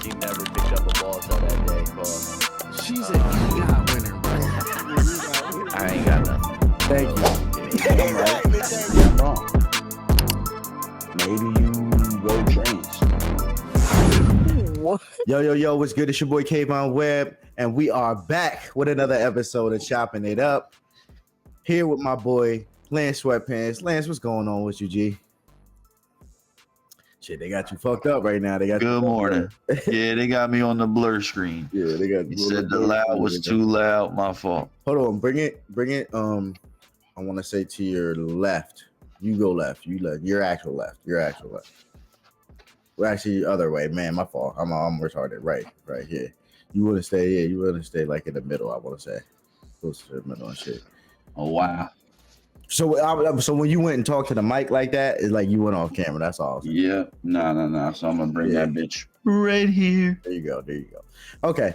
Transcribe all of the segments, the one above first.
She never picked up a ball till that day. Pause. She's an EGOT winner, bro. I ain't got nothing. Thank you. I'm right. Yeah, I'm wrong. Maybe you go trans. What? Yo, what's good? It's your boy KaVaughn Webb, and we are back with another episode of Choppin It Up. Here with my boy Lance Sweatpants. Lance, what's going on with you, G? Shit, they got you fucked up right now. They got Good morning. Yeah, they got me on the blur screen. Yeah, they got. You said the loud was too loud. My fault. Hold on, bring it. I want to say to your left. You go left. You left. Your actual left. Well, actually, the other way. Man, my fault. I'm retarded. Right here. You want to stay here. You want to stay like in the middle. I want to say close to the middle and shit. Oh wow. So when you went and talked to the mic like that, it's like you went off camera. That's all. Yeah. No. So I'm gonna bring that bitch right here. There you go. Okay.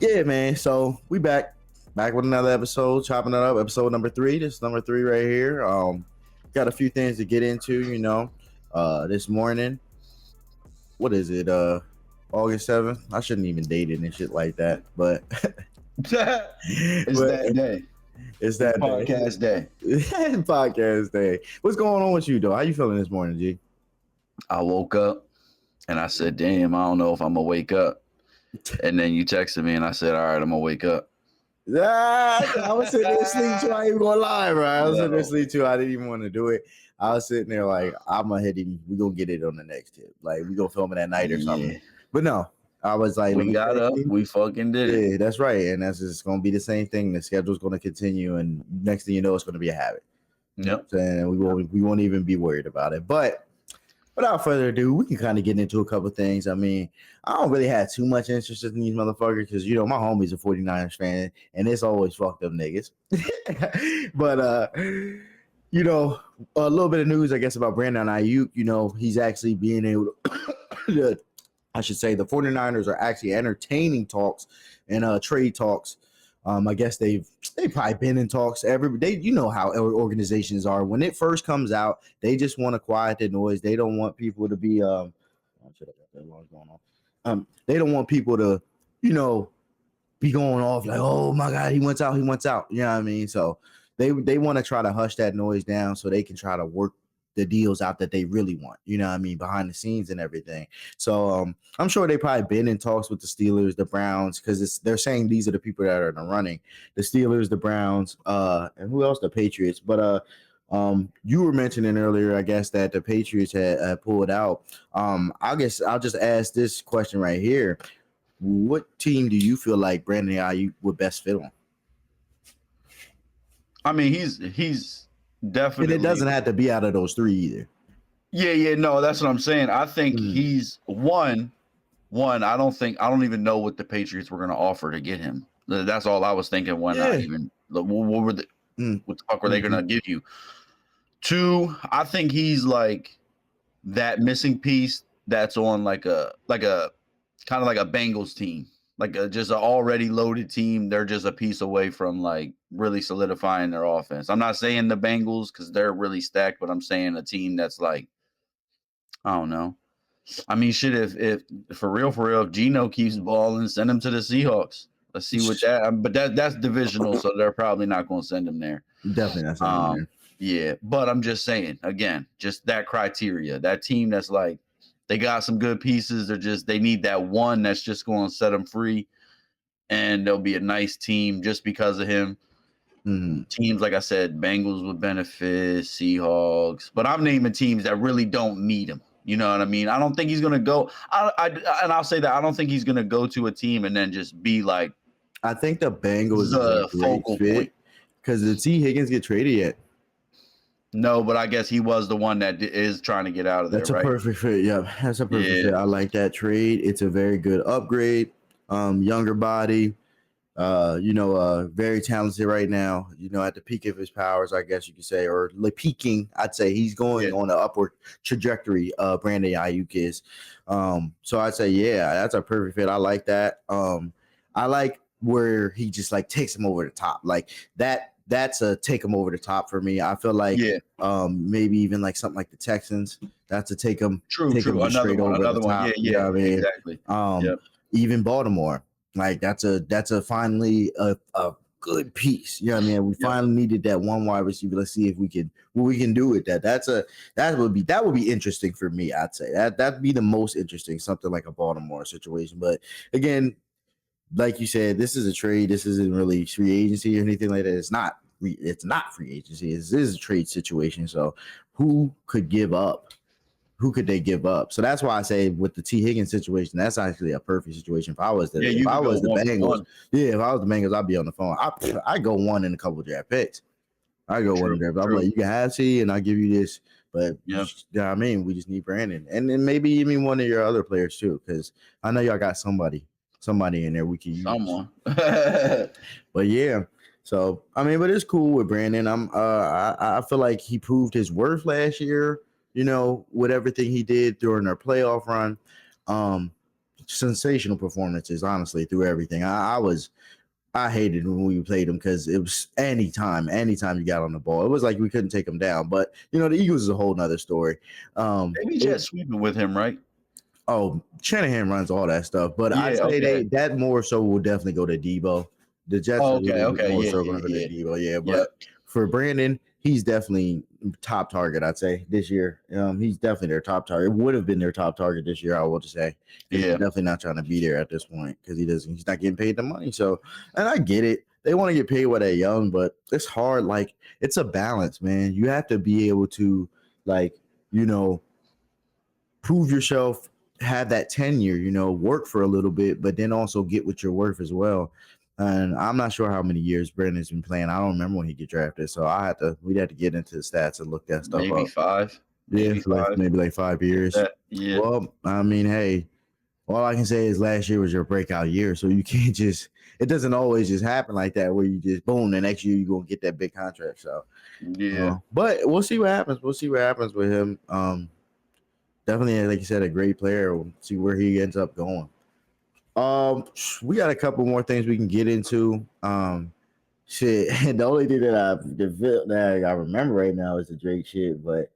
Yeah, man. So we back with another episode, Chopping It Up, episode number 3. This is number 3 right here. Got a few things to get into, this morning. What is it? August 7th. I shouldn't even date it and shit like that, but It's that day. It's that Podcast day. Podcast day. What's going on with you, though? How you feeling this morning, G? I woke up and I said, damn, I don't know if I'm gonna wake up. And then you texted me and I said, all right, I'm gonna wake up. I was sitting there asleep too. I ain't even gonna lie, bro. I was sitting there asleep too. I didn't even want to do it. I was sitting there like, I'm gonna hit him. We're gonna get it on the next tip. Like, we gonna film it at night or something. Yeah. But no, I was like, We got up, we fucking did it. Yeah, that's right. And that's just gonna be the same thing. The schedule's gonna continue, and next thing you know, it's gonna be a habit. Yep. And we won't even be worried about it. But without further ado, we can kind of get into a couple things. I mean, I don't really have too much interest in these motherfuckers because, my homie's a 49ers fan, and it's always fucked up niggas. But, a little bit of news, I guess, about Brandon Aiyuk. He's actually being able to, I should say, the 49ers are actually entertaining talks and trade talks. I guess they've probably been in talks. You know how organizations are. When it first comes out, they just want to quiet the noise. They don't want people to be they don't want people to, be going off like, oh my God, he wants out. You know what I mean? So they want to try to hush that noise down so they can try to work the deals out that they really want, behind the scenes and everything. So I'm sure they probably been in talks with the Steelers, the Browns, because they're saying these are the people that are in the running: the Steelers, the Browns, and who else? The Patriots. But you were mentioning earlier, I guess, that the Patriots had pulled out. I guess I'll just ask this question right here: what team do you feel like Brandon Aiyuk would best fit on? I mean, he's definitely, and it doesn't have to be out of those 3 either. Yeah, no, that's what I'm saying. I think he's one. I don't even know what the Patriots were going to offer to get him. That's all I was thinking when I even what the fuck were they going to give you? 2, I think he's like that missing piece that's on like a kind of like a Bengals team. Like just an already loaded team. They're just a piece away from like really solidifying their offense. I'm not saying the Bengals because they're really stacked, but I'm saying a team that's like, I don't know. I mean, shit, if for real, if Geno keeps balling, send him to the Seahawks. Let's see what but that's divisional, so they're probably not going to send him there. Definitely not sending him there. Yeah, but I'm just saying, again, just that criteria, that team that's like, they got some good pieces. They need that one that's just going to set them free. And they'll be a nice team just because of him. Mm-hmm. Teams, like I said, Bengals would benefit, Seahawks. But I'm naming teams that really don't need him. You know what I mean? I don't think he's going to go. And I'll say that I don't think he's going to go to a team and then just be like. I think the Bengals is a great fit because the T. Higgins get traded yet. No, but I guess he was the one that is trying to get out of there. That's a perfect fit. Yeah, that's a perfect fit. I like that trade. It's a very good upgrade. Younger body, very talented right now. At the peak of his powers, I guess you could say, or peaking. I'd say he's going on an upward trajectory. Brandon Aiyuk is. So I'd say, that's a perfect fit. I like that. I like where he just like takes him over the top, like that. that's a take them over the top for me. I feel like maybe even like something like the Texans, that's a take them Another straight one, over the top. Yeah, You know what I mean? exactly. Even Baltimore, like that's a finally a good piece. You know what I mean? We finally needed that one wide receiver. Let's see if we can what we can do with that. That would be interesting for me. I'd say that'd be the most interesting, something like a Baltimore situation. But again, like you said, this is a trade. This isn't really free agency or anything like that. It's not free agency. This is a trade situation. So who could give up? Who could they give up? So that's why I say with the T. Higgins situation, that's actually a perfect situation. If I was the Bengals, if I was the Bengals, I'd be on the phone. I go one in a couple of draft picks. I go one in draft. I'm like, you can have C, and I'll give you this. But you know what I mean, we just need Brandon, and then maybe even one of your other players too, because I know y'all got somebody in there we can use. Someone. But yeah. So I mean, but it's cool with Brandon. I feel like he proved his worth last year. You know, with everything he did during their playoff run. Sensational performances, honestly, through everything. I hated when we played him because it was anytime you got on the ball, it was like we couldn't take him down. But you know, the Eagles is a whole nother story. Maybe just sweeping with him, right? Oh, Shanahan runs all that stuff, but I'd say that more so will definitely go to Debo. The Jets are more so going to go to Debo. Yeah, but for Brandon, he's definitely top target. I'd say this year, he's definitely their top target. It would have been their top target this year. I will just say, he's definitely not trying to be there at this point because he's not getting paid the money. So, and I get it. They want to get paid while they're young, but it's hard. Like it's a balance, man. You have to be able to, like, you know, prove yourself, have that tenure, you know, work for a little bit, but then also get what you're worth as well. And I'm not sure how many years Brandon's been playing. I don't remember when he get drafted, so we'd have to get into the stats and look that stuff up. Maybe 5. Maybe 5 years. Yeah. Well, I mean, hey, all I can say is last year was your breakout year, so you can't just. It doesn't always just happen like that where you just boom, the next year you're gonna get that big contract. So but we'll see what happens. We'll see what happens with him. Definitely, like you said, a great player. We'll see where he ends up going. We got a couple more things we can get into. Shit. The only thing that I remember right now is the Drake shit. But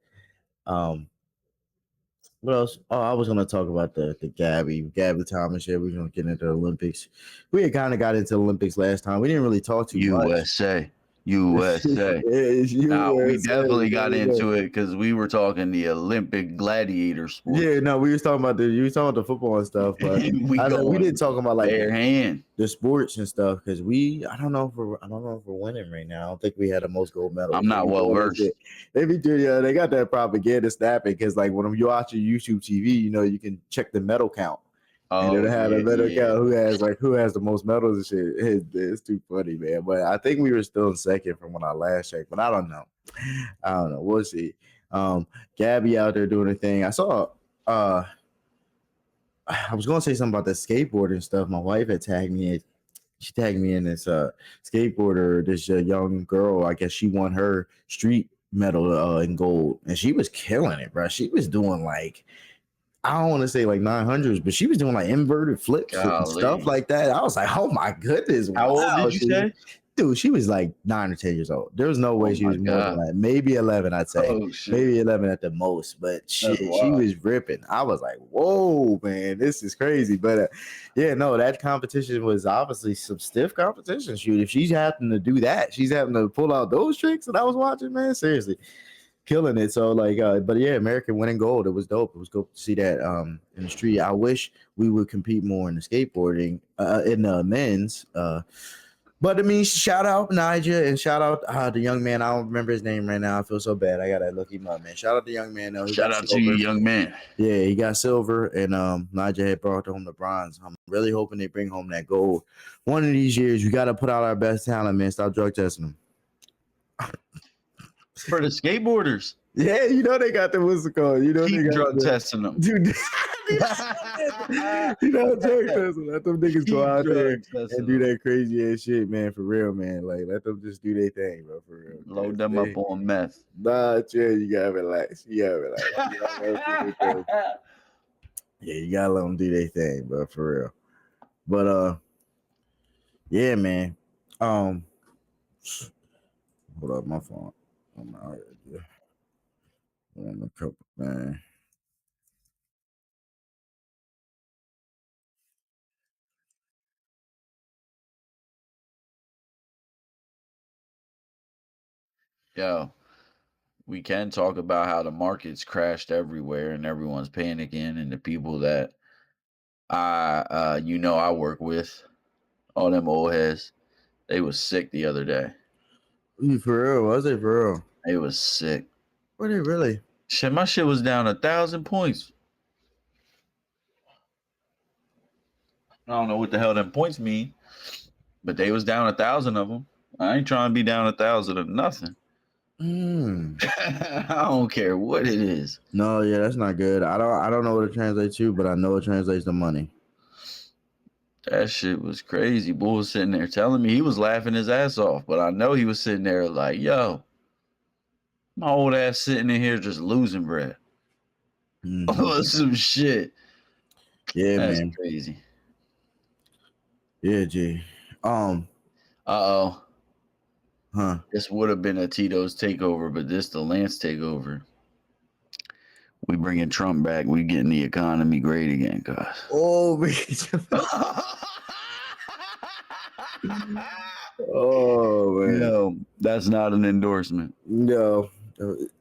what else? Oh, I was gonna talk about the Gabby Thomas shit. We're gonna get into the Olympics. We had kind of got into the Olympics last time. We didn't really talk too much. USA. Now we definitely got into it because we were talking the Olympic gladiator sport. Yeah, no, we was talking about the football and stuff, but we didn't talk about like the sports and stuff because I don't know if we're winning right now. I don't think we had the most gold medals. I'm not well versed. They got that propaganda snapping because like when you watch your YouTube TV, you know you can check the medal count. And it'll have a medal count who has the most medals and shit. It's too funny, man. But I think we were still in second from when I last checked, but I don't know. We'll see. Gabby out there doing her thing. I saw I was gonna say something about the skateboarding stuff. My wife had tagged me in. She tagged me in this skateboarder, this young girl. I guess she won her street medal in gold, and she was killing it, bro. She was doing like, I don't want to say like 900s, but she was doing like inverted flips and stuff like that. I was like, oh my goodness. How old did you say? Dude, she was like 9 or 10 years old. There was no way she was more than that. Maybe 11, I'd say. Maybe 11 at the most. But shit, she was ripping. I was like, whoa, man, this is crazy. But that competition was obviously some stiff competition. Shoot, if she's having to do that, she's having to pull out those tricks that I was watching, man, seriously. Killing it. So like, but yeah, American winning gold. It was dope. It was dope to see that in the street. I wish we would compete more in the skateboarding in the men's. But I mean, shout out Nigel and shout out the young man. I don't remember his name right now. I feel so bad. I gotta look him up, man. Shout out the young man. Though. Shout out to you, young man. Yeah, he got silver, and Nigel had brought home the bronze. I'm really hoping they bring home that gold. One of these years, we got to put out our best talent, man. Stop drug testing them. For the skateboarders. Yeah, you know they got the what's it called? You know keep they got drug testing them. Dude, drug testing. Let them niggas go out there and do that crazy ass shit, man. For real, man. Like let them just do their thing, bro. For real. Load them up on meth. Nah, chill. You gotta relax. Yeah, you gotta let them do their thing, bro. For real. But yeah, man. Hold up, my phone. I'm out here. On a couple things. Yo, we can talk about how the markets crashed everywhere and everyone's panicking, and the people that I work with, all them old heads, they was sick the other day. For real? Was it for real? They was sick. Were they really? Shit, my shit was down 1,000 points. I don't know what the hell them points mean, but they was down 1,000 of them. I ain't trying to be down 1,000 of nothing. I don't care what it is. No, yeah, that's not good. I don't know what it translates to, but I know it translates to money. That shit was crazy. Bull was sitting there telling me he was laughing his ass off, but I know he was sitting there like, yo, my old ass sitting in here just losing bread. Some shit. Yeah, That's man. crazy. Yeah, G. Uh-oh. Huh. This would have been a Tito's takeover, but this the Lance takeover. We bringing Trump back. We getting the economy great again, guys. Oh, man. Oh, man. No, that's not an endorsement. No.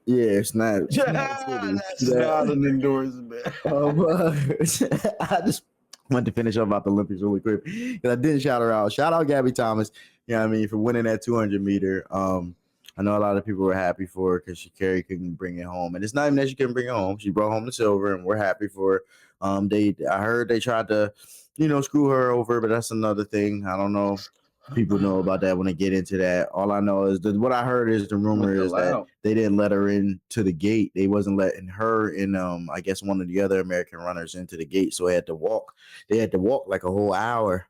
Yeah, it's not. That's not an endorsement. I just want to finish up about the Olympics really quick because I didn't shout her out. Shout out Gabby Thomas, you know what I mean, for winning that 200 meter. I know a lot of people were happy for her because Carrie couldn't bring it home, and it's not even that she couldn't bring it home. She brought home the silver, and we're happy for her. I heard they tried to, screw her over, but that's another thing. I don't know. People know about that when they get into that. All I know is that what I heard is the rumor is that they didn't let her into the gate. They wasn't letting her and I guess one of the other American runners into the gate. So they had to walk. They had to walk like a whole hour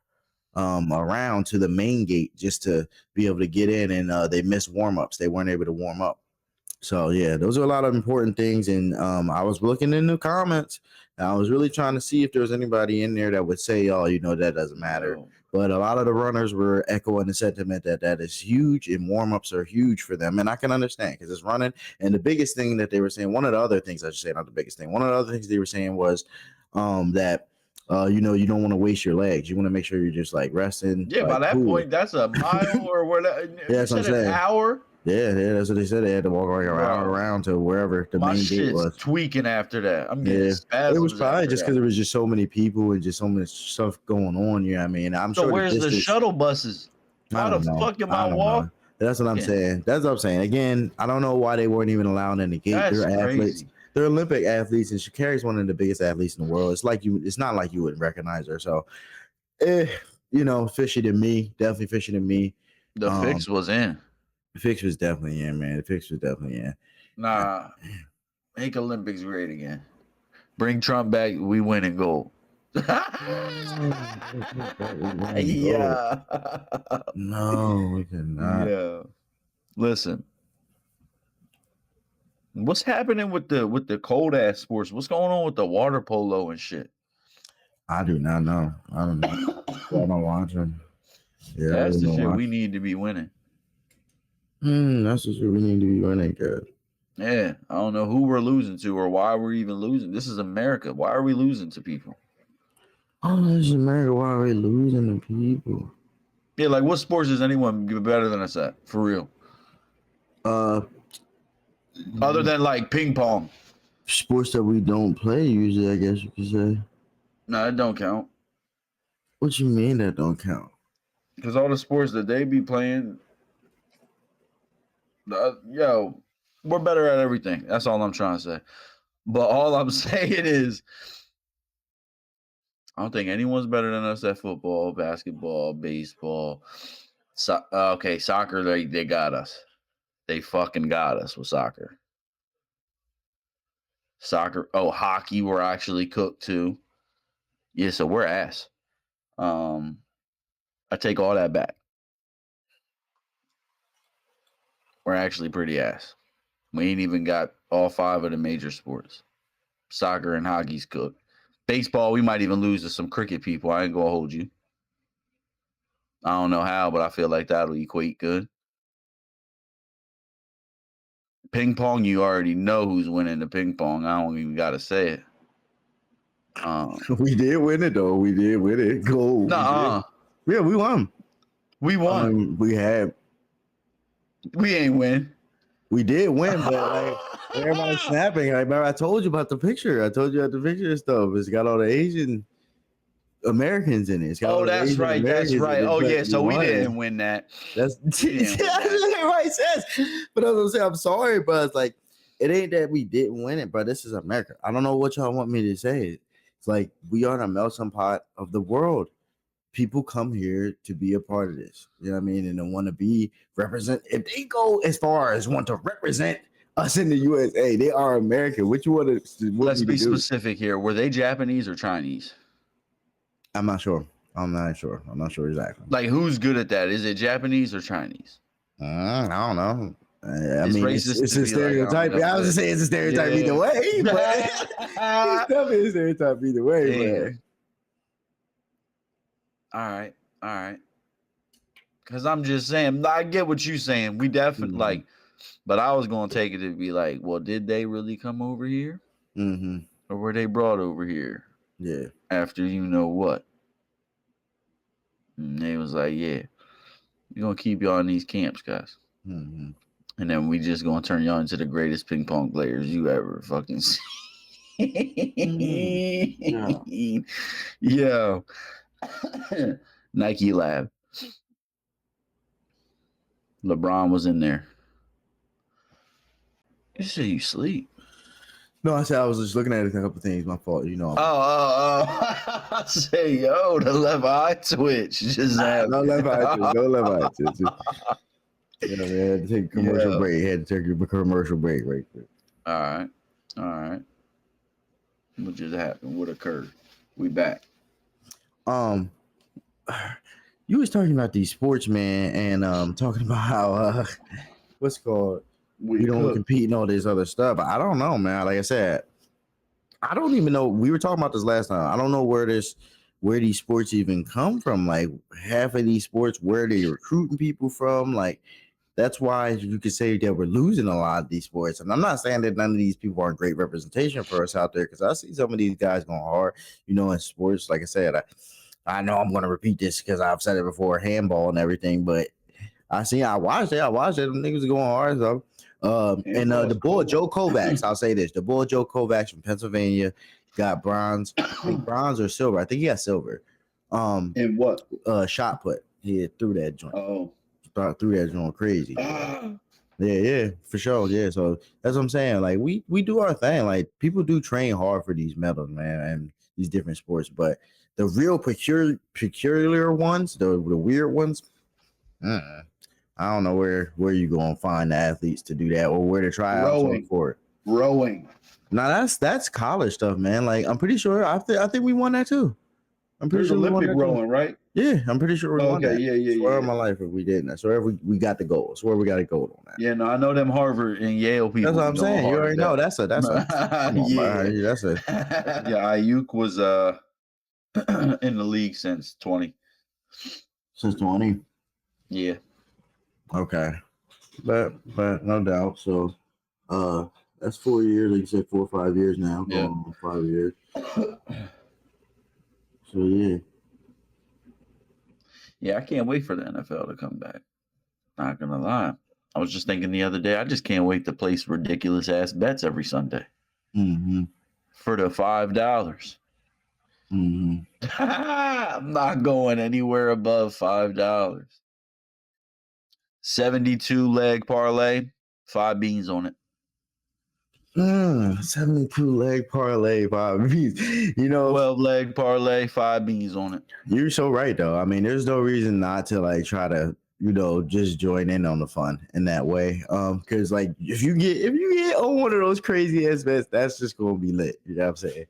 around to the main gate just to be able to get in. And they missed warm-ups. They weren't able to warm up. So yeah, those are a lot of important things. And I was looking in the comments. And I was really trying to see if there was anybody in there that would say, "Oh, that doesn't matter." But a lot of the runners were echoing the sentiment that is huge, and warm-ups are huge for them. And I can understand because it's running. And the biggest thing that they were saying, one of the other things I should say, not the biggest thing, one of the other things they were saying was that you don't want to waste your legs. You want to make sure you're just like resting. Yeah, by that point, that's a mile or whatever. Yeah, that's what I'm saying. An hour. Yeah, that's what they said. They had to walk like an hour around to wherever the main gate was. Tweaking after that. I'm getting spasms. It was probably just because there was just so many people and just so much stuff going on. You know what I mean? I'm sure. Where's the shuttle buses? How the fuck am I walking? That's what I'm saying. That's what I'm saying. Again, I don't know why they weren't even allowed in the gate. They're athletes. They're Olympic athletes, and Sha'Carri's one of the biggest athletes in the world. It's not like you wouldn't recognize her. So, fishy to me. Definitely fishy to me. The fix was in. The fix was definitely in, man. The fix was definitely in. Nah, make Olympics great again. Bring Trump back. We win in gold. Yeah. No, we cannot. Yeah. Listen. What's happening with the cold ass sports? What's going on with the water polo and shit? I do not know. I don't know. I'm not watching. Yeah, that's the shit we need to be winning. That's the shit we need to be winning, good. Yeah, I don't know who we're losing to or why we're even losing. This is America. Why are we losing to people? Oh, this is America. Why are we losing to people? Yeah, like what sports is anyone better than us at? For real. Other than like ping pong. Sports that we don't play usually, I guess you could say. No, it don't count. What you mean that don't count? Because all the sports that they be playing, we're better at everything. That's all I'm trying to say. But all I'm saying is, I don't think anyone's better than us at football, basketball, baseball. Soccer, they got us. They fucking got us with soccer. Hockey, we're actually cooked too. Yeah, so we're ass. I take all that back. We're actually pretty ass. We ain't even got all 5 of the major sports. Soccer and hockey's cooked. Baseball, we might even lose to some cricket people. I ain't gonna hold you. I don't know how, but I feel like that'll equate good. ping pong, you already know who's winning the ping pong. I don't even gotta say it. We did win it though. We did win it. Gold. Nuh-uh. Yeah, we won. We won. We We ain't win. We did win, but like everybody's snapping. Like, remember, I told you about the picture. I told you about the picture and stuff. It's got all the Asian Americans in it. It's got all the That's Asian right. Americans That's right. in it, Oh but yeah. So we won. didn't win that. That's didn't win that's what everybody says. But I was gonna say, I'm sorry, but it's like it ain't that we didn't win it, but this is America. I don't know what y'all want me to say. It's like we are the melting pot of the world. People come here to be a part of this. You know what I mean? And they want to be represent. If they go as far as want to represent us in the USA, they are American. What you want to? Let's be specific here. Were they Japanese or Chinese? I'm not sure. I'm not sure exactly. Like, who's good at that? Is it Japanese or Chinese? I don't know. I It's mean, racist it's to a be stereotype. like, I was just saying it's a stereotype either way, but it's definitely a stereotype either way. But all right. Because I'm just saying, I get what you're saying. We definitely like, but I was gonna take it to be like, well, did they really come over here, or were they brought over here? Yeah. After you know what? And they was like, yeah, we're gonna keep y'all in these camps, guys. And then we just gonna turn y'all into the greatest ping pong players you ever fucking see. Yo. Nike Lab. LeBron was in there. You said you sleep. No, I said I was just looking at a couple things. My fault, you know. I say, yo, the left eye twitch just happened. No left eye twitch. You know, man, had to take a commercial break. Had to take a commercial break right quick. All right. What just happened? What occurred? We back. You was talking about these sports, man, and talking about how what's it called? We don't compete and all this other stuff. I don't know, man. Like I said, I don't even know. We were talking about this last time. I don't know where these sports even come from. Like half of these sports, where they recruiting people from. Like that's why you could say that we're losing a lot of these sports. And I'm not saying that none of these people aren't great representation for us out there, because I see some of these guys going hard, you know, in sports. Like I said, I know I'm going to repeat this because I've said it before, handball and everything, but I watched it. Them niggas are going hard. So, the boy Joe Kovacs, I'll say this: the boy Joe Kovacs from Pennsylvania got bronze, I think bronze or silver. I think he got silver. And what? Shot put. He threw that joint. Threw that joint crazy. Yeah, for sure. Yeah, so that's what I'm saying. Like we do our thing. Like people do train hard for these medals, man, and these different sports. But the real peculiar ones, the weird ones, I don't know where you gonna find the athletes to do that or where to try out for it. Rowing. Now that's college stuff, man. Like I'm pretty sure I think we won that too. I'm pretty sure Olympic rowing, right? Yeah, I'm pretty sure we won that. Yeah. Swear on my life if we didn't. I swear if we got the gold. I swear we got a gold on that. Yeah, no, I know them Harvard and Yale people. That's what I'm saying. You already know. That's a Aiyuk was in the league since 20. Since 20. Yeah. Okay. But no doubt. So that's 4 years, like you said, 4 or 5 years now. Yeah. 5 years. So yeah. Yeah, I can't wait for the NFL to come back. Not gonna lie. I was just thinking the other day, I just can't wait to place ridiculous ass bets every Sunday. For the $5. I'm not going anywhere above $5. 72 leg parlay, 5 beans on it. 72 leg parlay, 5 beans. You know, 12 leg parlay, 5 beans on it. You're so right, though. I mean, there's no reason not to like try to, you know, just join in on the fun in that way. Because like if you get on one of those crazy ass bets, that's just gonna be lit. You know what I'm saying?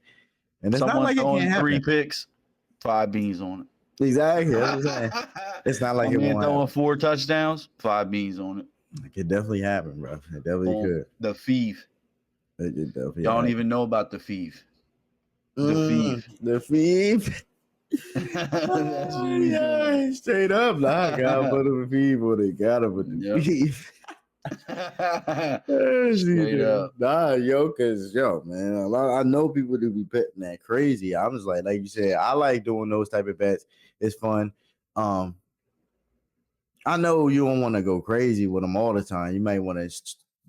And it's Someone not like throwing it can't 3 happen. picks, 5 beans on it. Exactly. That's what I'm saying. It's not like it won't throwing happen. 4 touchdowns, 5 beans on it. It could definitely happen, bro. It definitely could. The thief. It definitely. Y'all don't even know about the thief. The thief. Yeah, straight up. Nah, gotta put the thief on it. Gotta put the thief. Straight up. Nah, yo, cause man, I know people do be betting that crazy. I'm just like you said, I like doing those type of bets. It's fun. I know you don't want to go crazy with them all the time. You might want to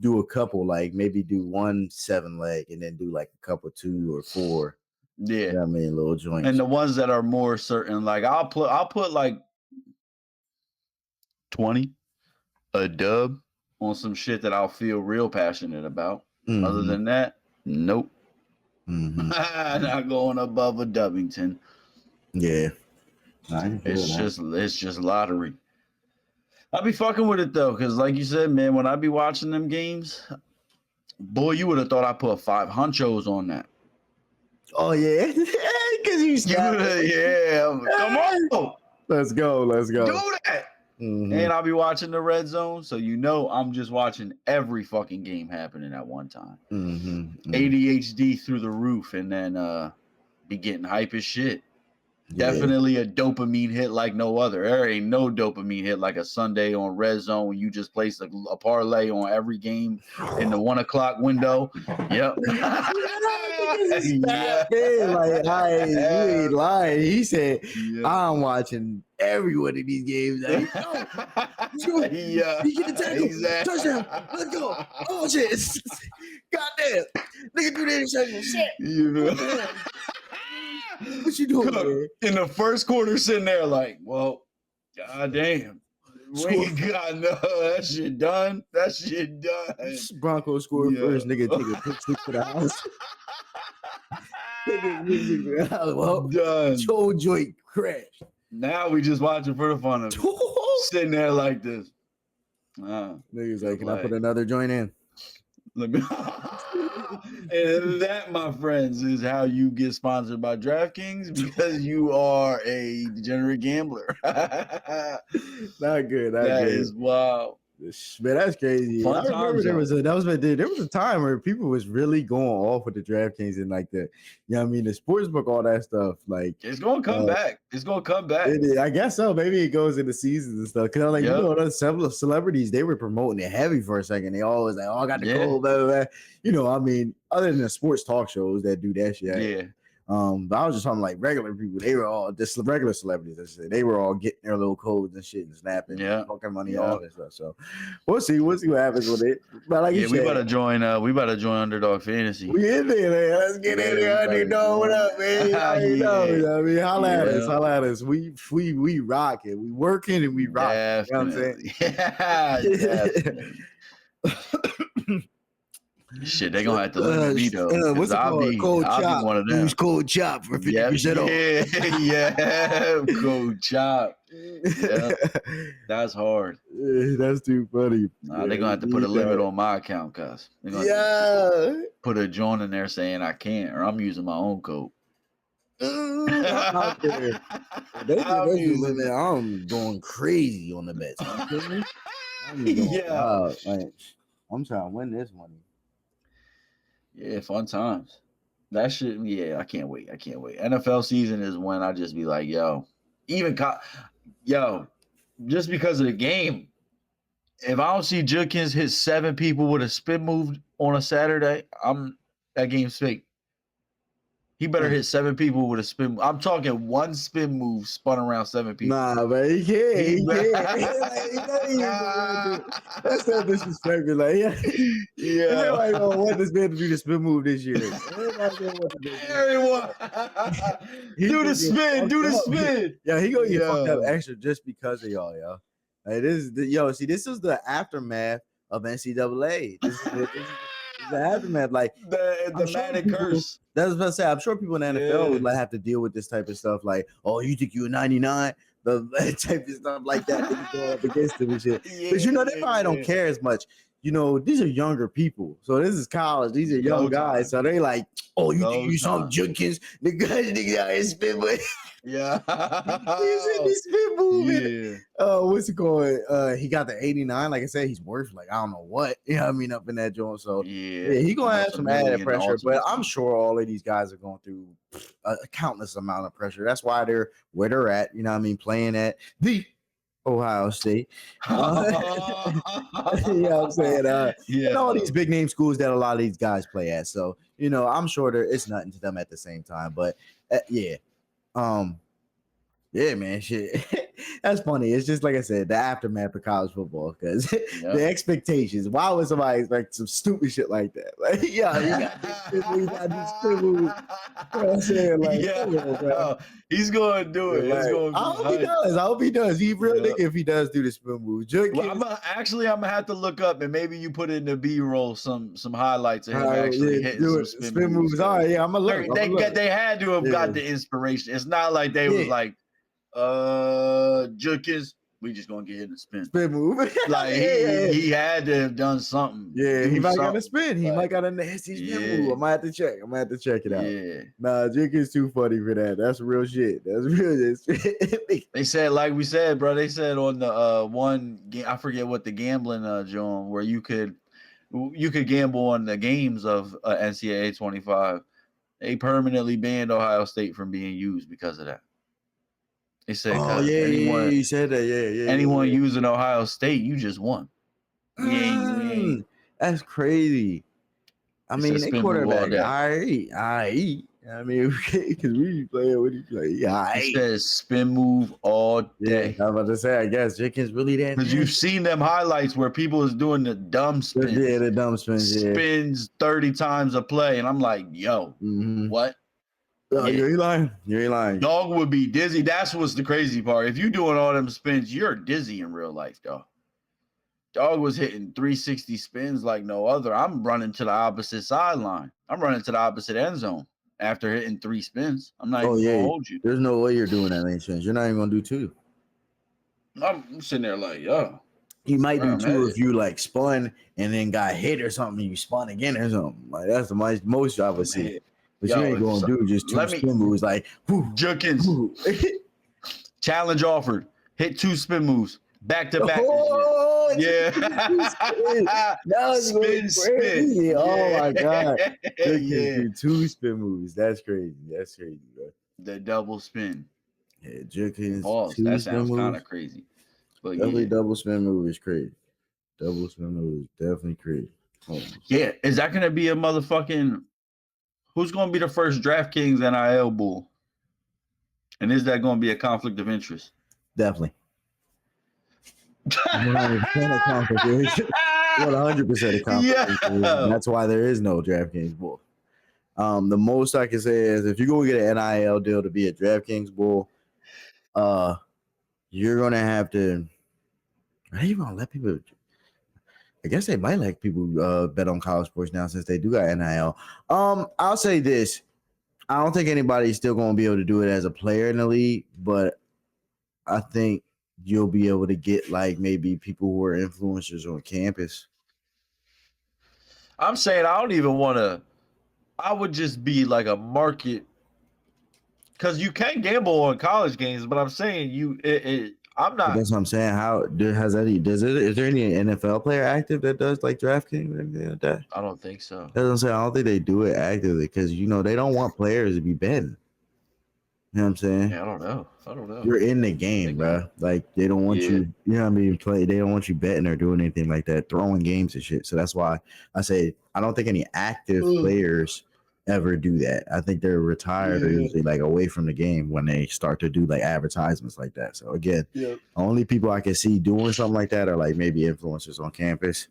do a couple, like maybe do 1 7 leg and then do like a couple 2 or 4. Yeah, you know what I mean, little joints. And the ones that are more certain, like I'll put like 20 a dub on some shit that I'll feel real passionate about. Mm-hmm. Other than that, nope. Mm-hmm. Not going above a Dubbington. Yeah, it's just lottery. I'll be fucking with it though, because like you said, man, when I be watching them games, boy, you would have thought I put 5 hunchos on that. Oh yeah, because you come on, let's go. Do that. Mm-hmm. And I'll be watching the red zone, so I'm just watching every fucking game happening at one time. Mm-hmm. ADHD through the roof, and then be getting hype as shit. Yeah. Definitely a dopamine hit like no other. There ain't no dopamine hit like a Sunday on red zone when you just place a parlay on every game in the 1 o'clock window. Yep. Like, you ain't lying. He said, I'm watching every one of these games. Like, he get the tackle. Exactly. Touchdown. Let's go. Oh, shit. Goddamn. Nigga do that shit. You know. What you doing, man? In the first quarter, sitting there like, well, goddamn. We ain't got that shit done. Broncos scored first. Nigga take a pick six for the house. Well, done. Joe joint crashed. Now we just watching for the fun of it. Sitting there like this. Niggas like, can I put another joint in? Let me. And that, my friends, is how you get sponsored by DraftKings, because you are a degenerate gambler. Not good. That is wild. Man, that's crazy. I remember there was a time where people was really going off with the DraftKings and like the, you know what I mean, the sportsbook, all that stuff. Like, it's gonna come back. It's gonna come back. I guess so. Maybe it goes into seasons and stuff. Cause I'm like, you know, several celebrities, they were promoting it heavy for a second. They always like, oh, I got the gold, blah, blah, blah. You know, I mean, other than the sports talk shows that do that shit. Yeah. But I was just talking like regular people. They were all just regular celebrities. They were all getting their little codes and shit and snapping, fucking money, all that stuff. So we'll see what happens with it. But like you said, we better join Underdog Fantasy. We in there, man. Let's get in there, Underdog. What up, man? You know, I mean, holla at us. We rocking, we working, and we rocking. You know what I'm saying? Yeah, definitely. Shit, they gonna have to look at me though. What's it called? Cold chop. One of them. Use cold chop for 50% off. Yeah, cold chop. Yeah, that's hard. That's too funny. Nah, they're gonna have to put a limit on my account, cuz. Put a joint in there saying I can't, or I'm using my own code. I'm going crazy on the bets. I'm trying to win this money. Yeah, fun times. That shit, I can't wait. NFL season is when I just be like, just because of the game. If I don't see Judkins hit 7 people with a spin move on a Saturday, that game's fake. He better hit 7 people with a spin. I'm talking one spin move spun around 7 people. Nah, man, he can't. That's so disrespectful. Like, everybody gonna want this man to do the spin move this year. Everyone, do the spin. Yeah, he gonna get fucked up extra just because of y'all, yo. Like, this is the aftermath of NCAA. This is the aftermath, like the Madden curse. That's what I say. I'm sure people in the NFL would like have to deal with this type of stuff. Like, oh, you think you're 99? The type of stuff like that you go up against them and shit. But they probably don't care as much. You know, these are younger people. So this is college. These are young guys. So they like, oh, you think you some Judkins? The guys out here spin money. Yeah. He's in this spin moving. What's it called? He got the 89. Like I said, he's worth like I don't know what. You know what I mean? Up in that joint. So he gonna have some added pressure. But I'm sure all of these guys are going through a countless amount of pressure. That's why they're where they're at. You know what I mean? Playing at the Ohio State. You know what I'm saying? And all these big name schools that a lot of these guys play at. So, I'm sure it's nothing to them at the same time. But yeah. Yeah, man, shit. That's funny. It's just like I said, the aftermath of college football, because the expectations. Why would somebody expect some stupid shit like that? Like, yeah, you got this scribble. You know what I'm saying? Like, yeah, he's gonna do it. It's gonna be I hope he does. I hope he does. He real nigga if he does do the spin move. Well, I'm gonna have to look up and maybe you put in the B-roll some highlights of him actually hitting some spin moves. All right, yeah, I'm gonna look. They had to have got the inspiration. It's not like they was like, Jukis, we just gonna get him to spin move. Like he had to have done something. Yeah, he might got a spin. He might got a nasty spin move. I might have to check. I'm gonna have to check it out. Yeah. Nah, Jukis too funny for that. That's real shit. That's real shit. They said, like we said, bro. They said on the one game, I forget what the gambling John, where you could gamble on the games of NCAA 25. They permanently banned Ohio State from being used because of that. They said, he said that. Yeah. Anyone using Ohio State, you just won. That's crazy. I mean, they quarterback. I mean, because we playing with each other. He says spin move all day. I was about to say, I guess Jenkins really that. Because you've seen them highlights where people is doing the dumb spins. Yeah, the dumb spins. Spins 30 times a play. And I'm like, yo, what? Oh, you ain't lying. Dog would be dizzy. That's what's the crazy part. If you doing all them spins, you're dizzy in real life, dog. Dog was hitting 360 spins like no other. I'm running to the opposite sideline. I'm running to the opposite end zone after hitting 3 spins. I'm not even gonna hold you. There's no way you're doing that many spins. You're not even gonna do 2. I'm sitting there like, yo. You might do 2 if you like spun and then got hit or something. You spun again or something. Like that's the most I would see. But you ain't gonna do just 2 spin moves like Jukins. Challenge offered. Hit 2 spin moves back to back. Yeah. Spin. Oh my god. Yeah. 2 spin moves. That's crazy, bro. The double spin. Yeah, Jukins. That sounds kind of crazy. But definitely double spin move is crazy. Double spin move is definitely crazy. Yeah, is that gonna be a motherfucking? Who's gonna be the first DraftKings NIL bull? And is that gonna be a conflict of interest? Definitely. 100% a conflict. 100% a conflict. Yeah. That's why there is no DraftKings bull. The most I can say is if you go get an NIL deal to be a DraftKings bull, you're gonna have to. Are they even gonna let people? I guess they might let people bet on college sports now since they do got NIL. I'll say this: I don't think anybody's still gonna be able to do it as a player in the league, but I think you'll be able to get like maybe people who are influencers on campus. I'm saying I don't even want to. I would just be like a market because you can gamble on college games, but I'm saying I'm not. That's what I'm saying. Is there any NFL player active that does like DraftKings or anything like that? I don't think so. That's what I'm saying. I don't think they do it actively because they don't want players to be betting. You know what I'm saying? Yeah, I don't know. You're in the game, bro. Like they don't want you. You know what I mean? They don't want you betting or doing anything like that, throwing games and shit. So that's why I say I don't think any active players ever do that. I think they're retired or usually like away from the game when they start to do like advertisements like that. So again, only people I can see doing something like that are like maybe influencers on campus.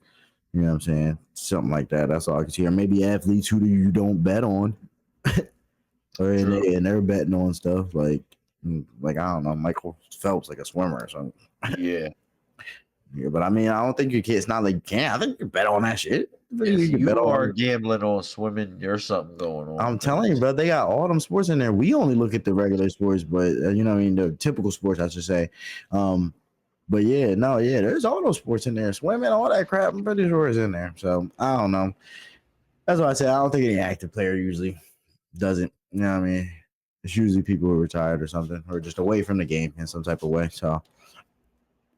You know what I'm saying? Something like that. That's all I can see. Or maybe athletes who you don't bet on. And they're betting on stuff like I don't know, Michael Phelps, like a swimmer or something. Yeah, but I mean, I don't think you can. It's not like you can't. I think you can bet on that shit. You are gambling on swimming. There's something going on. I'm telling you, bro. They got all them sports in there. We only look at the regular sports, but the typical sports, I should say. But there's all those sports in there. Swimming, all that crap. I'm pretty sure is in there. So I don't know. That's why I say I don't think any active player usually doesn't. You know what I mean? It's usually people who are retired or something, or just away from the game in some type of way. So,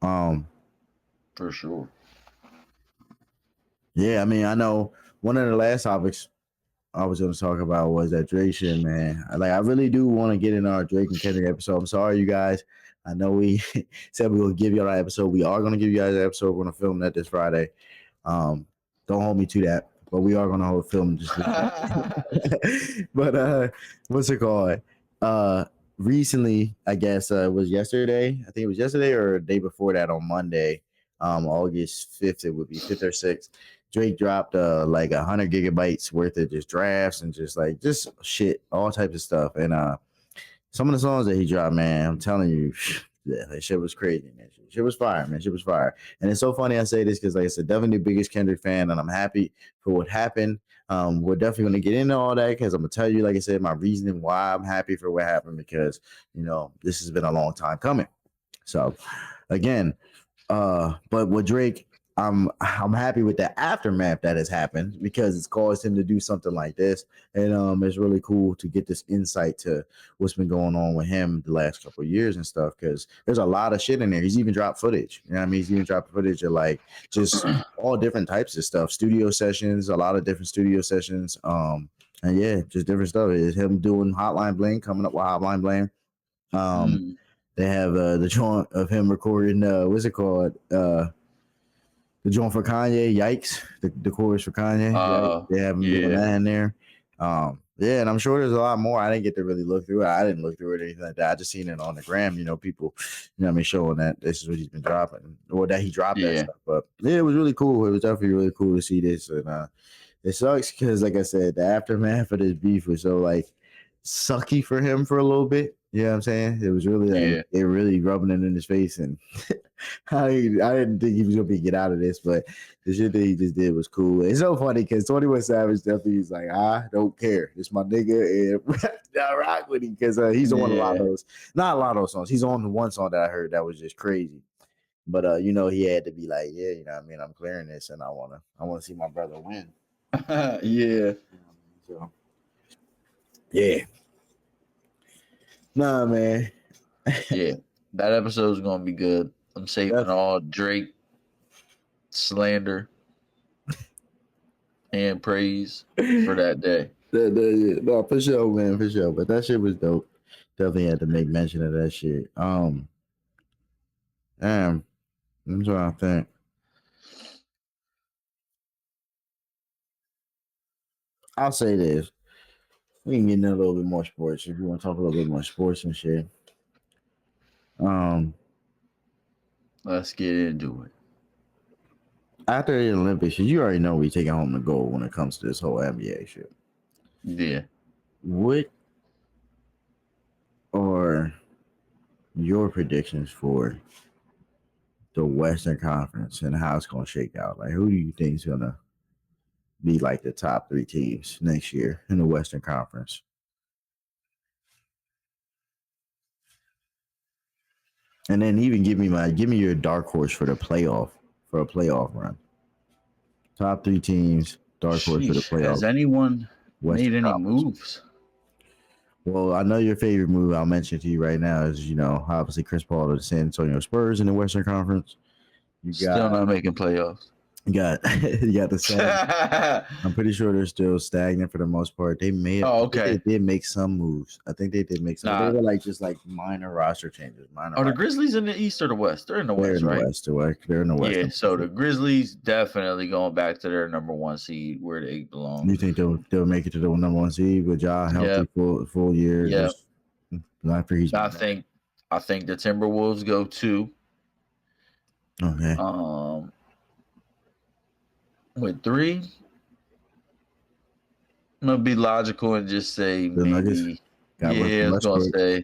for sure. Yeah, I mean, I know one of the last topics I was going to talk about was that Drake shit, man. I really do want to get in our Drake and Kendrick episode. I'm sorry, you guys. I know we said we will give you that episode. We are going to give you guys an episode. We're going to film that this Friday. Don't hold me to that, but we are going to film just this. But what's it called? Recently, I guess it was yesterday. I think it was yesterday or the day before that on Monday, August 5th. It would be 5th or 6th. Drake dropped like 100 gigabytes worth of just drafts and just shit, all types of stuff. And some of the songs that he dropped, man, I'm telling you, yeah, that shit was crazy, man. Shit was fire, man. Shit was fire. And it's so funny I say this because, like I said, definitely the biggest Kendrick fan, and I'm happy for what happened. We're definitely going to get into all that because I'm going to tell you, like I said, my reasoning why I'm happy for what happened because, this has been a long time coming. So, again, but with Drake, I'm happy with the aftermath that has happened because it's caused him to do something like this, and it's really cool to get this insight to what's been going on with him the last couple of years and stuff. Because there's a lot of shit in there. He's even dropped footage. You know what I mean? He's even dropped footage of like just all different types of stuff, studio sessions, a lot of different studio sessions. And yeah, just different stuff. It's him doing Hotline Bling, coming up with Hotline Bling. They have the joint of him recording. What's it called? The joint for Kanye, Yikes, the chorus for Kanye. They have him doing that in there. Yeah, and I'm sure there's a lot more. I didn't get to really look through it. I didn't look through it or anything like that. I just seen it on the gram, people, showing that this is what he's been dropping or that he dropped that stuff. But yeah, it was really cool. It was definitely really cool to see this. And it sucks because, like I said, the aftermath of this beef was so like sucky for him for a little bit. You know what I'm saying? It was really it really rubbing it in his face, and I didn't think he was gonna get out of this, but the shit that he just did was cool. It's so funny because 21 Savage definitely is like, I don't care. It's my nigga, and I rock with him because he's on a lot of those. Not a lot of those songs. He's on the one song that I heard that was just crazy. But he had to be like, yeah, what I mean, I'm clearing this, and I wanna see my brother win. Yeah. So yeah. Nah, man. Yeah, that episode is gonna be good. I'm saving all Drake slander and praise for that day. No, for sure, man, for sure. But that shit was dope. Definitely had to make mention of that shit. Damn, I'm trying to think. I'll say this. We can get into a little bit more sports if you want to talk a little bit more sports and shit. Let's get into it. After the Olympics, you already know we taking home the gold when it comes to this whole NBA shit. Yeah. What are your predictions for the Western Conference and how it's going to shake out? Like, who do you think is going to be like the top 3 teams next year in the Western Conference? And then even give me your dark horse for a playoff run. Top 3 teams, dark horse for the playoff. Has anyone Western made any Conference. moves? Well, I know your favorite move I'll mention to you right now is, obviously Chris Paul to the San Antonio Spurs in the Western Conference. Still not making playoffs. You got the same. I'm pretty sure they're still stagnant for the most part. They may have, they did make some moves. I think they did make some. They were just minor roster changes. Are the Grizzlies in the East or the West? They're in the West, right? They're in the West. Yeah, so the Grizzlies definitely going back to their number 1 seed where they belong. You think they'll make it to the number 1 seed with Ja healthy full year? Yeah. After he's I think the Timberwolves go 2. Okay. With 3, I'm gonna be logical and just say the maybe. I was gonna say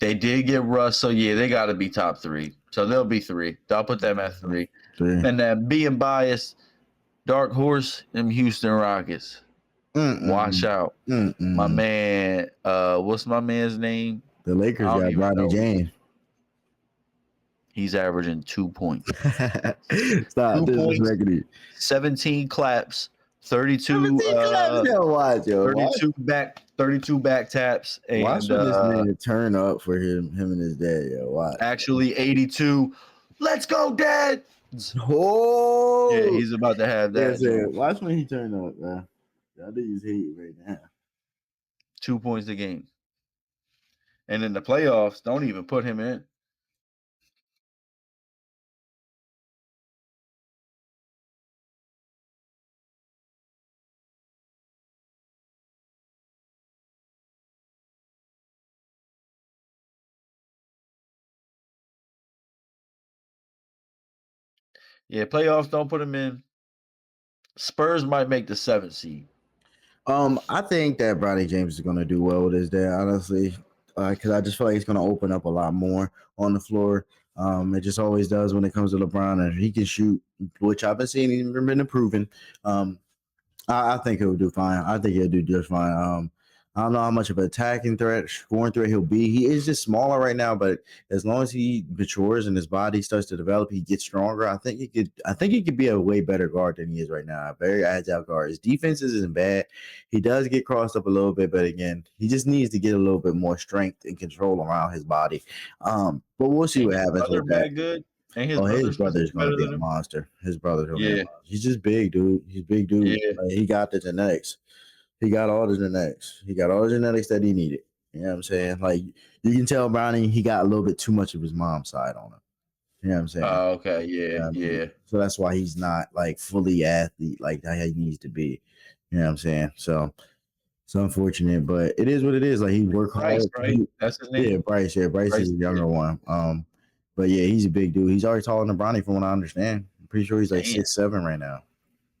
they did get Russ, so yeah, they got to be top 3. So they'll be 3. I'll put them at 3. And then being biased, dark horse, them Houston Rockets. Watch out, my man. What's my man's name? The Lakers got Rodney James. He's averaging 2 points. Stop. 2 points, 17 claps, 32 back taps. And, watch for this man to turn up for him and his dad. Yo, watch. Actually, 82. Let's go, Dad. Oh, yeah, he's about to have that. Yeah, watch when he turn up, man. Y'all niggas hate right now. 2 points a game. And in the playoffs, don't even put him in. Yeah, playoffs, don't put him in. Spurs might make the 7th seed. I think that Bronny James is gonna do well with his dad, honestly, because I just feel like he's gonna open up a lot more on the floor. It just always does when it comes to LeBron, and he can shoot, which I've been seeing. He's been improving. I think he'll do fine. I think he'll do just fine. I don't know how much of an attacking threat, scoring threat he'll be. He is just smaller right now, but as long as he matures and his body starts to develop, he gets stronger. I think he could. I think he could be a way better guard than he is right now. A very agile guard. His defense isn't bad. He does get crossed up a little bit, but again, he just needs to get a little bit more strength and control around his body. But we'll see what happens with that. Good. And His brother's gonna be a monster. His brother's gonna be a monster. He's just big, dude. He's big, dude. Yeah. Like, he got the genetics. He got all the genetics. He got all the genetics that he needed. You know what I'm saying? Like, you can tell Brownie, he got a little bit too much of his mom's side on him. You know what I'm saying? Oh, okay. Yeah, You know what I mean? yeah. So that's why he's not like fully athlete like how he needs to be. You know what I'm saying? So it's unfortunate, but it is what it is. Like, he worked hard. Right? That's his name. Yeah, Bryce. Yeah, Bryce is the younger one. But yeah, he's a big dude. He's already taller than Bronny, from what I understand. I'm pretty sure he's like 6'7" right now.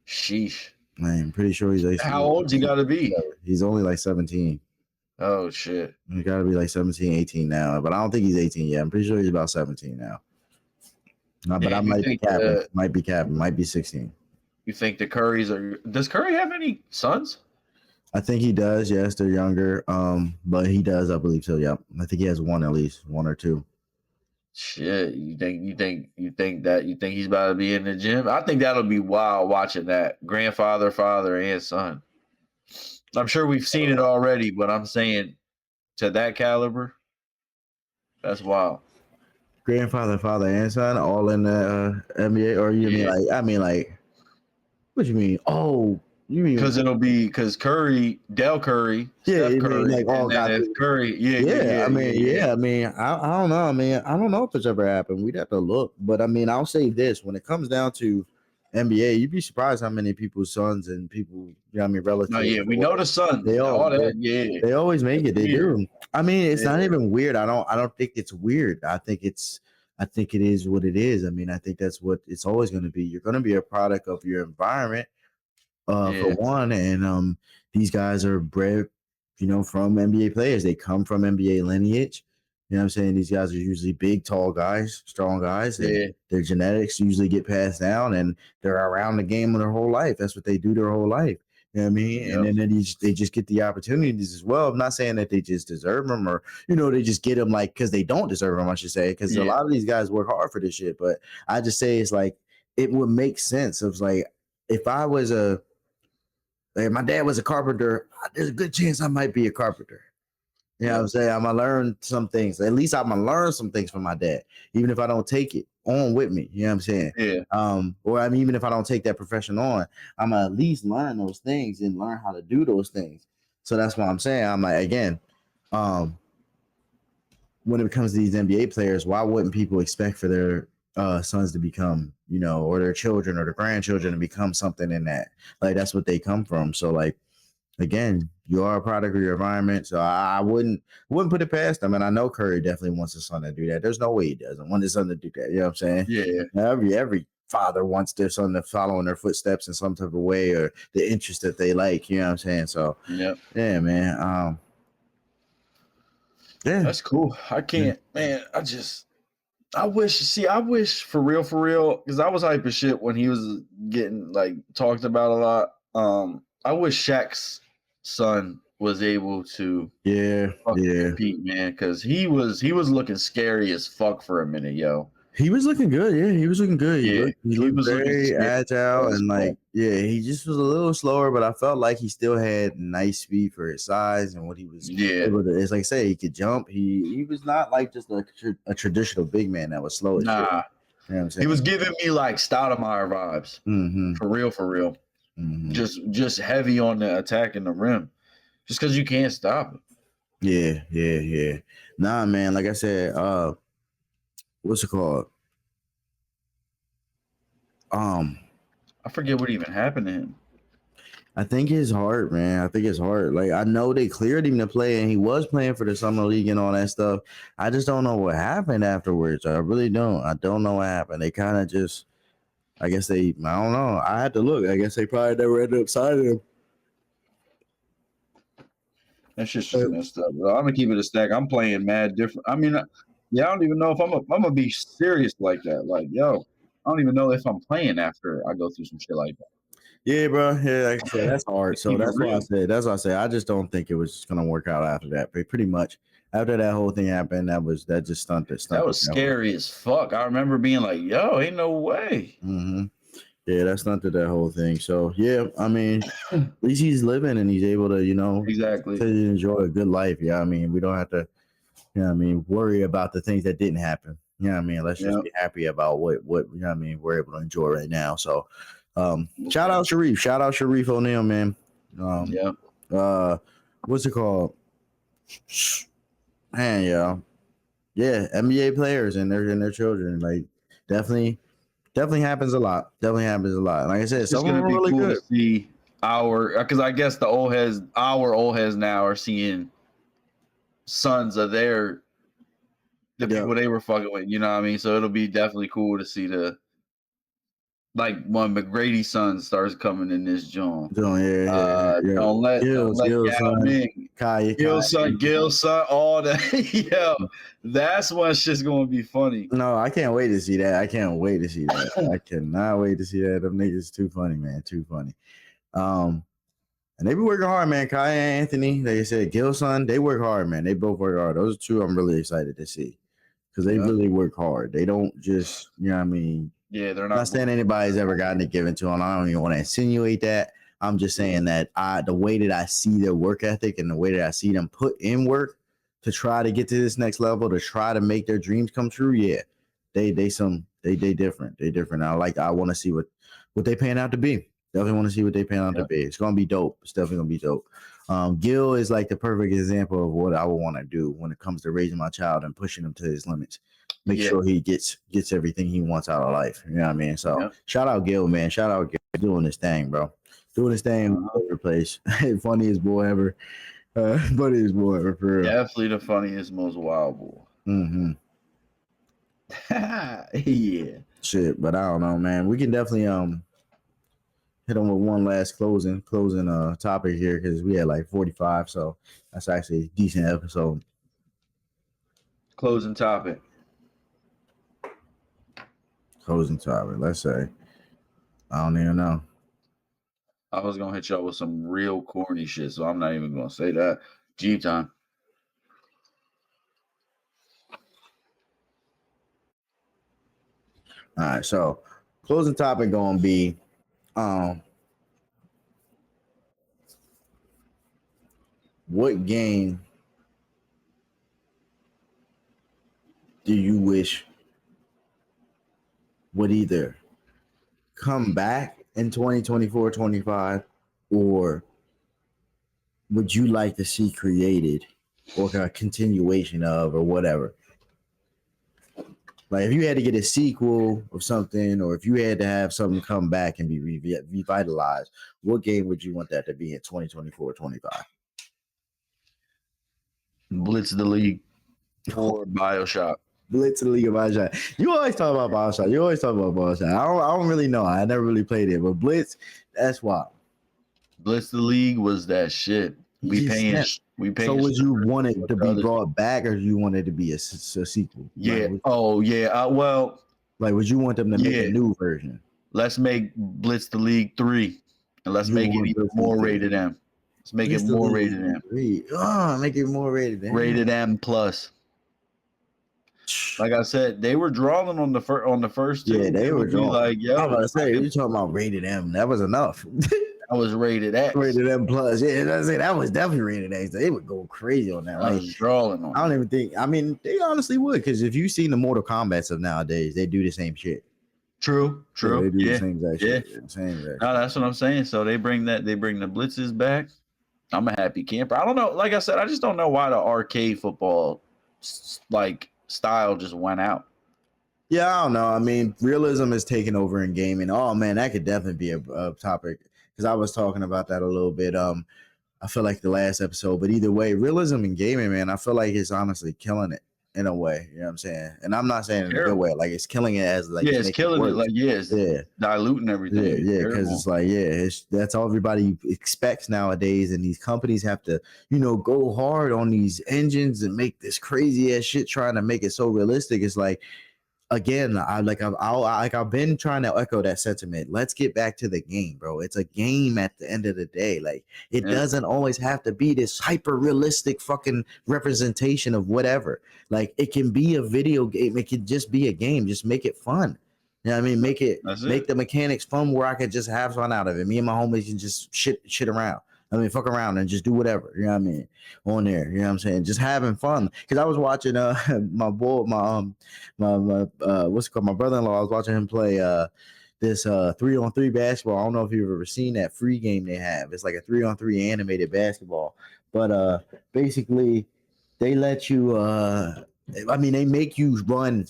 Sheesh. I'm pretty sure he's like. How old's he got to be? He's only like 17. Oh shit. He got to be like 17, 18 now. But I don't think he's 18 yet. I'm pretty sure he's about 17 now. But I might be capping. Might be capping. Might be 16. You think the Currys are? Does Curry have any sons? I think he does. Yes, they're younger. But he does. I believe so. Yep. I think he has one at least, one or two. Shit, you think he's about to be in the gym? I think that'll be wild watching that grandfather, father, and son. I'm sure we've seen it already, but I'm saying to that caliber, that's wild. Grandfather, father, and son, all in the NBA, or you mean like? I mean like, what you mean? Oh, you mean because it'll be because Curry, Del Curry, Steph Curry, like all guys. Curry, I mean, I don't know. I mean, I don't know if it's ever happened. We'd have to look, but I mean, I'll say this: when it comes down to NBA, you'd be surprised how many people's sons and people, you know, what I mean, relatives. No, yeah, we know the sons. They always make it. They do. I mean, it's not even weird. I don't think it's weird. I think it is what it is. I mean, I think that's what it's always going to be. You're going to be a product of your environment. For one, and these guys are bred, you know, from NBA players. They come from NBA lineage. You know what I'm saying? These guys are usually big, tall guys, strong guys. And their genetics usually get passed down, and they're around the game their whole life. That's what they do their whole life. You know what I mean? Yep. And then they just get the opportunities as well. I'm not saying that they just deserve them, or, you know, they just get them like because they don't deserve them, I should say, because a lot of these guys work hard for this shit. But I just say it's like it would make sense. Of like, if I was my dad was a carpenter, there's a good chance I might be a carpenter. You know what I'm saying? I'm going to learn some things. At least I'm going to learn some things from my dad, even if I don't take it on with me. You know what I'm saying? Yeah. Or I mean, even if I don't take that profession on, I'm going to at least learn those things and learn how to do those things. So that's what I'm saying. I'm like, again, when it comes to these NBA players, why wouldn't people expect for their sons to become, you know, or their children or their grandchildren to become something in that? Like, that's what they come from. So, like, again, you are a product of your environment. So I wouldn't put it past them. And I know Curry definitely wants his son to do that. There's no way he doesn't want his son to do that. You know what I'm saying? Yeah. Every father wants their son to follow in their footsteps in some type of way, or the interest that they like. You know what I'm saying? So yeah, man. That's cool. I can't, man. I wish for real, because I was hype as shit when he was getting like talked about a lot. I wish Shaq's son was able to compete, man, because he was looking scary as fuck for a minute, yo. He was looking good, he was looking good. He looked very agile, and like, he just was a little slower, but I felt like he still had nice speed for his size and what he was able to. It's like I say, he could jump. He was not like just a traditional big man that was slow as shit. You know what I'm saying? He was giving me like Stoudemire vibes. Mm-hmm. For real. just heavy on the attack in the rim, just because you can't stop it. Yeah. Nah, man. Like I said, what's it called? I forget what even happened to him. I think his heart, man. I think his heart. Like I know they cleared him to play, and he was playing for the summer league and all that stuff. I just don't know what happened afterwards. I really don't. I don't know what happened. They kind of just, I guess I don't know. I had to look. I guess they probably never ended up signing him. That shit's just messed up, bro. I'm gonna keep it a stack. I'm playing mad different. I mean, yeah, I don't even know if I'm gonna be serious like that. Like, yo, I don't even know if I'm playing after I go through some shit like that. Yeah, bro. Yeah, like I said, that's hard. So that's why I said. That's why I say I just don't think it was gonna work out after that. But pretty much after that whole thing happened, that just stunted. That was scary as fuck. I remember being like, yo, ain't no way. Yeah, that's stunted that whole thing. So yeah, I mean, at least he's living and he's able to, exactly to enjoy a good life. Yeah, I mean, we don't have to, worry about the things that didn't happen. Let's just be happy about what we're able to enjoy right now. So shout out Sharif O'Neal, man. What's it called? Man, yeah, NBA players and their children, like definitely happens a lot. Definitely happens a lot. Like I said, it's gonna be really cool to see because I guess our old heads now are seeing sons of the people they were fucking with. You know what I mean? So it'll be definitely cool to see when McGrady's son starts coming in this joint. Don't let Yao Ming, Gil son, all that. Yo, that's when shit's gonna be funny. No, I can't wait to see that. I can't wait to see that. I cannot wait to see that. Them niggas too funny, man. Too funny. And they be working hard, man. Kai and Anthony, like I said, Gil son, they work hard, man. They both work hard. Those two I'm really excited to see because they really work hard. They don't just, you know what I mean? Yeah, they're not saying anybody's ever gotten it given to them. I don't even want to insinuate that. I'm just saying that the way that I see their work ethic and the way that I see them put in work to try to get to this next level, to try to make their dreams come true. Yeah, they different. They different. I want to see what they pan out to be. Definitely want to see what they pan out to be. It's gonna be dope. It's definitely gonna be dope. Gil is like the perfect example of what I would want to do when it comes to raising my child and pushing him to his limits. Make sure he gets everything he wants out of life. You know what I mean? So shout out Gil, man. Shout out Gil doing this thing, bro. Doing this thing all over the place. Funniest boy ever. Funniest boy ever, for real. Definitely the funniest, most wild boy. Yeah. Shit, but I don't know, man. We can definitely hit on with one last closing topic here because we had like 45, so that's actually a decent episode. Closing topic. Let's say. I don't even know. I was gonna hit y'all with some real corny shit, so I'm not even gonna say that. G time. All right, so closing topic gonna be what game do you wish would either come back in 2024-25 or would you like to see created or a continuation of or whatever? Like if you had to get a sequel of something or if you had to have something come back and be revitalized, what game would you want that to be in 2024-25? Blitz the League or BioShock. Blitz the League of BioShock. You always talk about BioShock. I don't really know. I never really played it, but Blitz, that's wild. Blitz the League was that shit. We paying. So would you want it to be brought back, or you want it to be a sequel? Yeah. Well, like, would you want them to make a new version? Let's make Blitz the League 3, and let's make it even more rated M. Let's make it more rated M. Make it more rated M. Rated M plus. Like I said, they were drawing on the first two. Yeah, they were drawing. Like, yo, I was about to say, you talking about rated M? That was enough. That was rated X. Rated M plus. Yeah, that was definitely rated X. They would go crazy on that. I was drawing on. I don't even think. I mean, they honestly would, because if you've seen the Mortal Kombat's of nowadays, they do the same shit. True. So they do the Yeah. same exact Yeah. shit. Yeah, same exact No, shit. that's what I'm saying. So they bring the blitzes back. I'm a happy camper. I don't know. Like I said, I just don't know why the arcade football like style just went out. Yeah, I don't know. I mean, realism is taking over in gaming. Oh man, that could definitely be a topic because I was talking about that a little bit. I feel like the last episode, but either way, realism in gaming, man, I feel like it's honestly killing it in a way. You know what I'm saying? And I'm not saying in a good way. Like it's killing it as like Yeah, it's it's making it killing it. worse. Like it's Yeah. diluting everything. Yeah, It's yeah, because terrible. it's like, that's all everybody expects nowadays, and these companies have to, go hard on these engines and make this crazy ass shit, trying to make it so realistic. It's like, again, I've been trying to echo that sentiment. Let's get back to the game, bro. It's a game at the end of the day. Like it Yeah. doesn't always have to be this hyper realistic fucking representation of whatever. Like it can be a video game. It can just be a game. Just make it fun. You know what I mean? Make the mechanics fun where I could just have fun out of it. Me and my homies can just shit around. I mean, fuck around and just do whatever. You know what I mean? On there. You know what I'm saying? Just having fun. Because I was watching my boy, what's it called? My brother-in-law. I was watching him play this 3-on-3 basketball. I don't know if you've ever seen that free game they have. It's like a 3-on-3 animated basketball. But basically they let you they make you run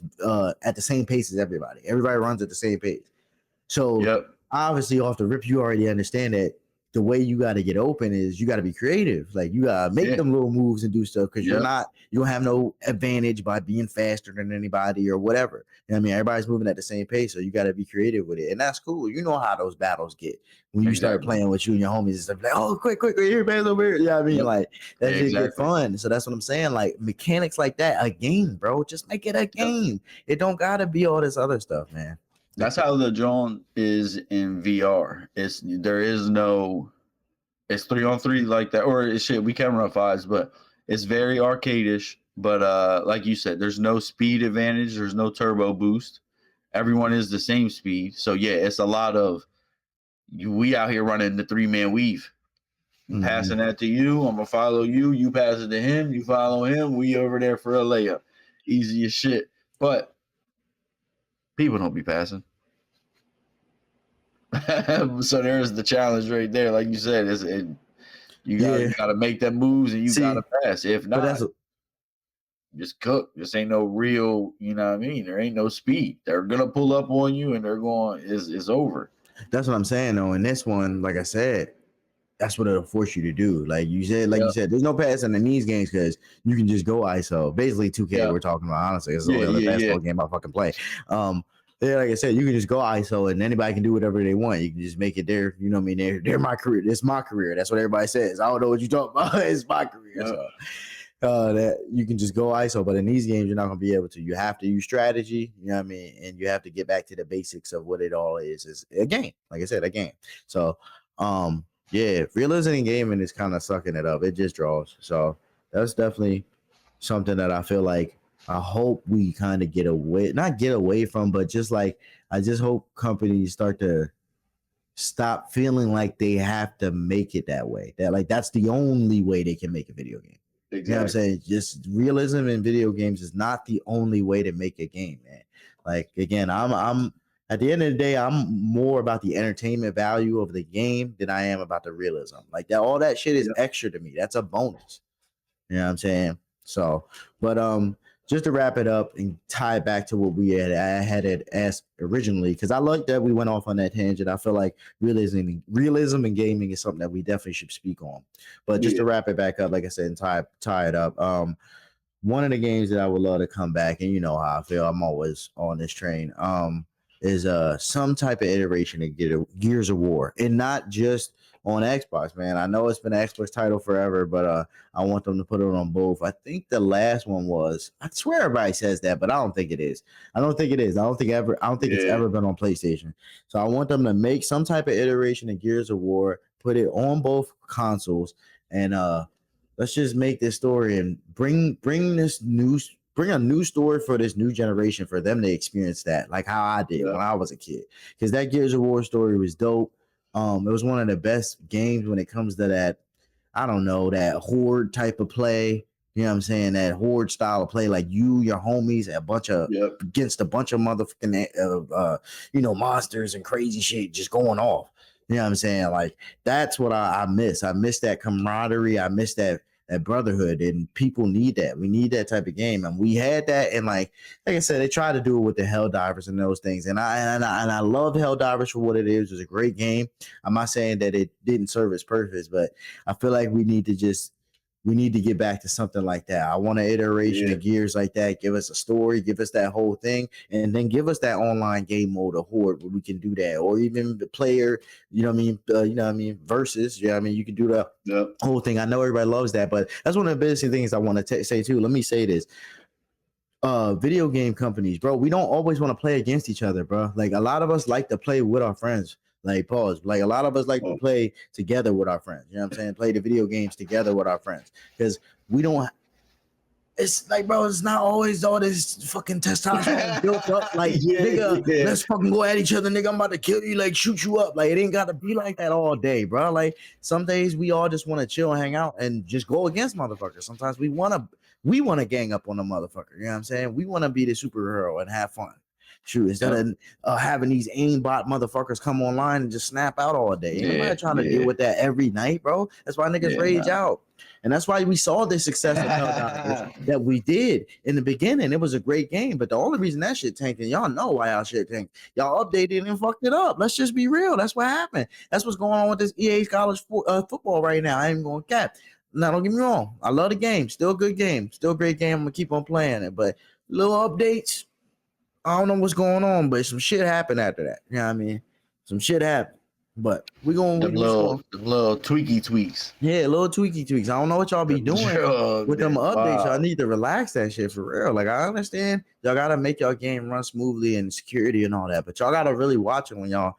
at the same pace as everybody. Everybody runs at the same pace. So obviously off the rip, you already understand that the way you got to get open is you got to be creative. Like you got to make them little moves and do stuff because you don't have no advantage by being faster than anybody or whatever. You know what I mean? Everybody's moving at the same pace, so you got to be creative with it. And that's cool. You know how those battles get when you start playing with you and your homies and stuff like, oh, quick, here, man, over here. You know what I mean? Like that shit get fun. So that's what I'm saying. Like mechanics like that, a game, bro. Just make it a game. It don't got to be all this other stuff, man. That's how the drone is in VR. It's 3-on-3 like that, or it's shit. We can run fives, but it's very arcadish. But like you said, there's no speed advantage. There's no turbo boost. Everyone is the same speed. So yeah, it's a lot of we out here running the 3-man weave. I'm passing that to you. I'm gonna follow you. You pass it to him. You follow him. We over there for a layup. Easy as shit. But people don't be passing. So there's the challenge right there. Like you said, you gotta make them moves and you gotta pass. If not, just cook. This ain't no real, you know what I mean? There ain't no speed. They're gonna pull up on you and they're going, it's over. That's what I'm saying though. In this one, like I said, that's what it'll force you to do. Like you said, there's no passing in these games because you can just go ISO. Basically, 2K we're talking about, honestly. It's the only other basketball game I fucking play. Like I said, you can just go ISO and anybody can do whatever they want. You can just make it their, you know what I mean? They're my career. It's my career. That's what everybody says. I don't know what you're talking about. It's my career. So, that you can just go ISO, but in these games, you're not going to be able to. You have to use strategy, you know what I mean? And you have to get back to the basics of what it all is a game. Like I said, a game. So, realism in gaming is kind of sucking it up. It just draws. So that's definitely something that I feel like I hope we kind of not get away from, but just like I just hope companies start to stop feeling like they have to make it that way. That like that's the only way they can make a video game. Exactly. You know what I'm saying? Just realism in video games is not the only way to make a game, man. Like again, I'm at the end of the day, I'm more about the entertainment value of the game than I am about the realism. Like that, all that shit is extra to me. That's a bonus. You know what I'm saying? So, but just to wrap it up and tie it back to what I had asked originally, because I like that we went off on that tangent. I feel like realism in gaming is something that we definitely should speak on. But just to wrap it back up, like I said, and tie it up. One of the games that I would love to come back, and you know how I feel, I'm always on this train. Is some type of iteration of Gears of War, and not just on Xbox, man. I know it's been an Xbox title forever, but I want them to put it on both. I think the last one was, I swear everybody says that, but I don't think it is. I don't think it's ever been on PlayStation. So I want them to make some type of iteration of Gears of War, put it on both consoles, and let's just make this story and bring a new story for this new generation for them to experience that, like how I did when I was a kid. Because that Gears of War story was dope. It was one of the best games when it comes to that, I don't know, that horde type of play. You know what I'm saying? That horde style of play, like you, your homies, against a bunch of motherfucking monsters and crazy shit just going off. You know what I'm saying? Like that's what I miss. I miss that camaraderie. I miss that brotherhood, and people need that. We need that type of game, and we had that. And like I said, they tried to do it with the Helldivers and those things. And I love Helldivers for what it is. It was a great game. I'm not saying that it didn't serve its purpose, but I feel like we need to get back to something like that. I want an iteration of Gears like that. Give us a story, give us that whole thing, and then give us that online game mode, a horde, where we can do that, or even the player, versus. Yeah, I mean, you can do the whole thing. I know everybody loves that, but that's one of the biggest things I want to say too. Let me say this. Video game companies, bro, we don't always want to play against each other, bro. Like a lot of us like to play with our friends. Like like a lot of us like to play together with our friends. You know what I'm saying? Play the video games together with our friends, because we don't. It's like, bro, it's not always all this fucking testosterone built up. Like, nigga, let's fucking go at each other, nigga. I'm about to kill you, like shoot you up. Like, it ain't got to be like that all day, bro. Like, some days we all just want to chill and hang out and just go against motherfuckers. Sometimes we want to gang up on a motherfucker. You know what I'm saying? We want to be the superhero and have fun. Shoot, instead of having these aimbot motherfuckers come online and just snap out all day. Ain't nobody trying to deal with that every night, bro. That's why niggas rage out. And that's why we saw the success of Helldivers that we did in the beginning. It was a great game, but the only reason that shit tanked, and y'all know why y'all shit tanked, y'all updated and fucked it up. Let's just be real. That's what happened. That's what's going on with this EA college football right now. I ain't going to cap. Now, don't get me wrong. I love the game. Still a good game. Still a great game. I'm going to keep on playing it. But little updates, I don't know what's going on, but some shit happened after that. You know what I mean? Some shit happened. But we're going to little tweaky tweaks. Yeah, little tweaky tweaks. I don't know what y'all be doing with them updates. Y'all need to relax that shit for real. Like, I understand y'all got to make y'all game run smoothly and security and all that, but y'all got to really watch it when y'all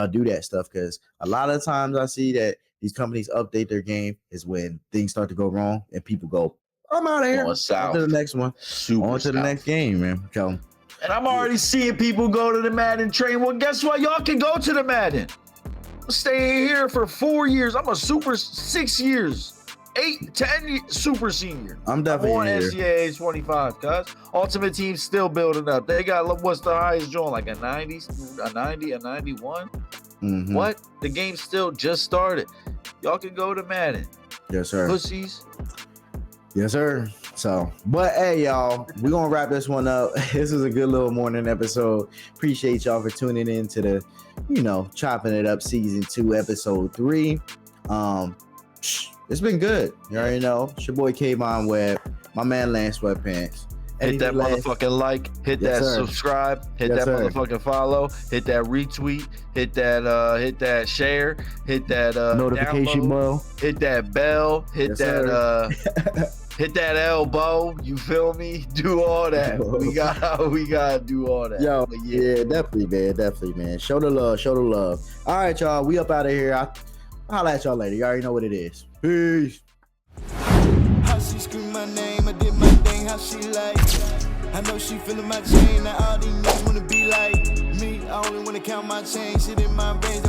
do that stuff, because a lot of times I see that these companies update their game is when things start to go wrong and people go, I'm out of here. On to the next one. On to the next game, man. So, and I'm already seeing people go to the Madden train. Well, guess what? Y'all can go to the Madden. I'm staying here for 4 years. I'm a super 6 years, 8, 10 super senior. I'm definitely on NCAA 25, cuz. Ultimate Team still building up. They got, what's the highest joint? Like a 90, a 91? Mm-hmm. What? The game still just started. Y'all can go to Madden. Yes, sir. Pussies. Yes, sir. So, but hey, y'all, we're going to wrap this one up. This is a good little morning episode. Appreciate y'all for tuning in to the, Chopping It Up Season 2, Episode 3. It's been good. You already know. It's your boy KaVaughn, Webb, my man Lance Sweatpants. Hit that motherfucking like, hit that subscribe, hit that motherfucking follow, hit that retweet, hit that share, hit that notification bell, hit that bell, hit that hit that elbow. You feel me? Do all that. we gotta do all that. Yo, yeah, definitely, man. Show the love. All right, y'all. We up out of here. I'll holla at y'all later. You already know what it is. Peace. How she scream my name, I did my thing, how she like. I know she feeling my chain, now all these niggas wanna be like me. I only wanna count my change, shit in my veins.